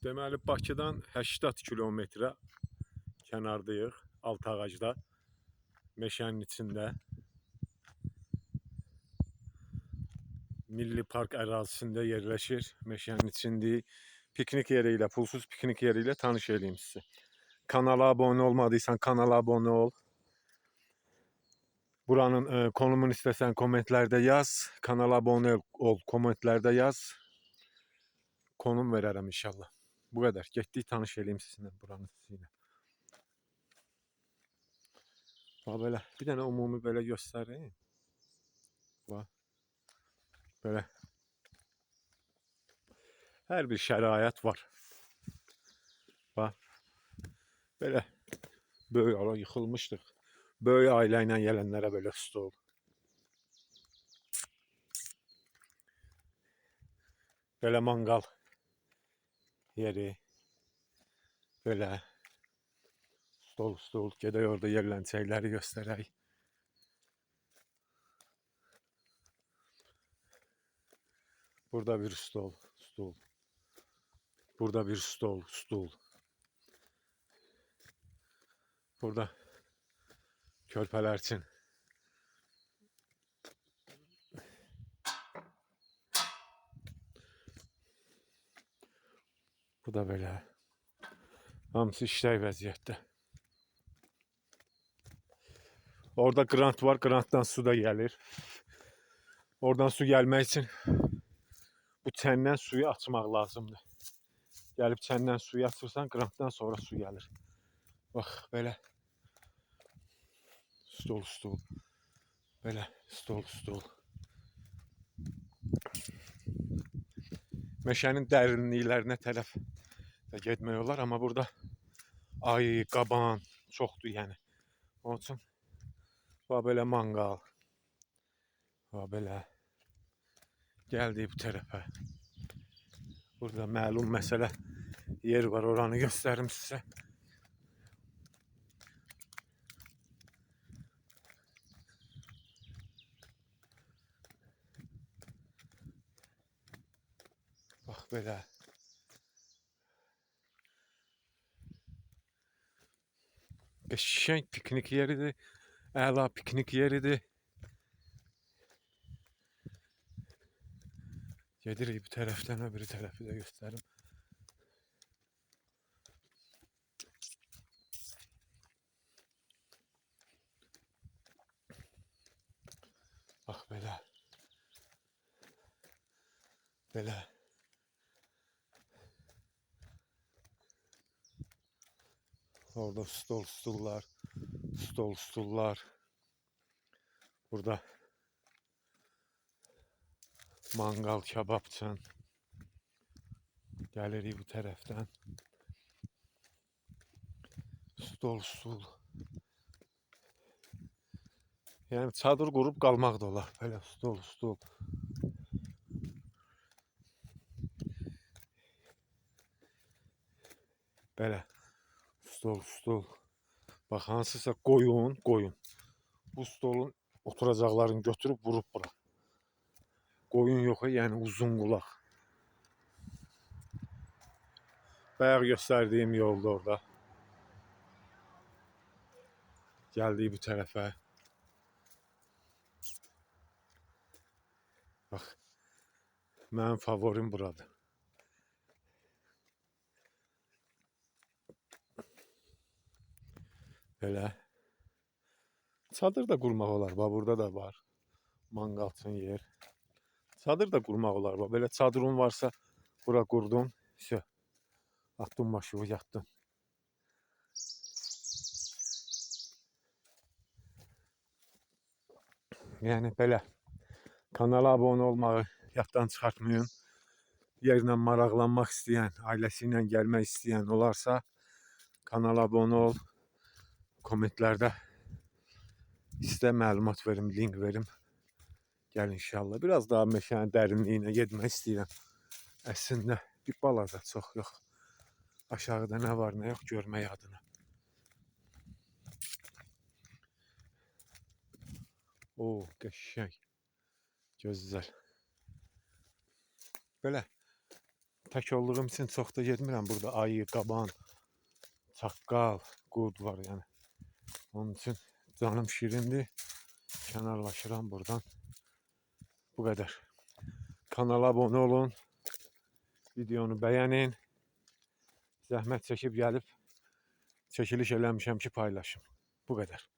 Deməli Bakıdan 80 kilometrə kənardayıq, Altağacda, meşənin içində. Milli Park ərazisində yerləşir, meşənin içindəyik. Piknik yeri ilə, pulsuz piknik yeri ilə tanış edeyim sizi. Kanala abunə olmadıysan, kanala abunə ol. Buranın konumunu istəsən kommentlərdə yaz. Kanala abunə ol, kommentlərdə yaz. Konum verərəm inşallah. Bu qədər. Getdik tanış edeyim sizinlə buranın sizinlə. Bax belə, bir dənə ümumi belə göstəreyim. Bax. Belə. Hər bir şərait var. Bax. Belə böyük ara yıxılmışdıq. Böyük ailə ilə gələnlərə belə stol. Belə manqal yeri. Belə stol. Gedək orada yerlənəcəkləri göstərək. Burada bir stol. Burada bir stol. Burada körpələr üçün bu da belə. Hamısı işlək vəziyyətdə. Orada qrant var, qrantdan su da gəlir. Oradan su gəlmək üçün bu çəndən suyu açmaq lazımdır. Gəlib çəndən suyu açırsan, qrantdan sonra su gəlir. Bax, belə. Stol. Belə, stol. Meşənin dərinliklərinə tərəf də getmək olar, amma burada ayı, qaban çoxdur yəni. Onun üçün bax belə manqal. Bax belə. Gəldik bu tərəfə. Burada məlum məsələ yer var, oranı göstərim sizə. Bax belə. Qəşəng piknik yeridir. Əla piknik yeridir. Gedirik bu tərəfdən, öbürü tərəfi də göstərim. Bax belə. Belə. Orada stollar. Burada mangal, kebabçan. Gəlirik bu tərəfdən. Stol. Yəni çadır qurub qalmaq da olar. Belə stol. Belə stol. Bax, hansısa qoyun. Bu stolun oturacaqlarını götürüb vurub bura. Qoyun yox, yəni uzun qulaq. Bayaq göstərdiyim yolda orada. Gəldik bu tərəfə. Bax, mənim favorim buradır. Belə. Çadır da qurmaq olar. Bax, burada da var. Manqal üçün yer. Çadır da qurmaq olar. Bax, belə çadırın varsa bura qurdun. Atdın maşını, yatdın. Yəni belə. Kanala abunə olmağı yaddan çıxartmayın. Yerlə maraqlanmaq istəyən, ailəsi ilə gəlmək istəyən olarsa kanala abunə ol. Kommentlərdə istə məlumat verim, link verim. Gəl inşallah. Biraz daha meşənin dərinliyinə getmək istəyirəm. Əslində bir balaca, çox yox. Aşağıda nə var, nə yox görmək adına. O, qəşəng. Gözəl. Belə tək olduğum üçün çox da getmirəm. Burada ayı, qaban, çaqqal, qurd var yəni. Onun üçün canım şirindir. Kənarlaşıram buradan. Bu qədər. Kanala abunə olun. Videonu bəyənin. Zəhmət çəkib gəlib çəkiliş eləmişəm ki, paylaşım. Bu qədər.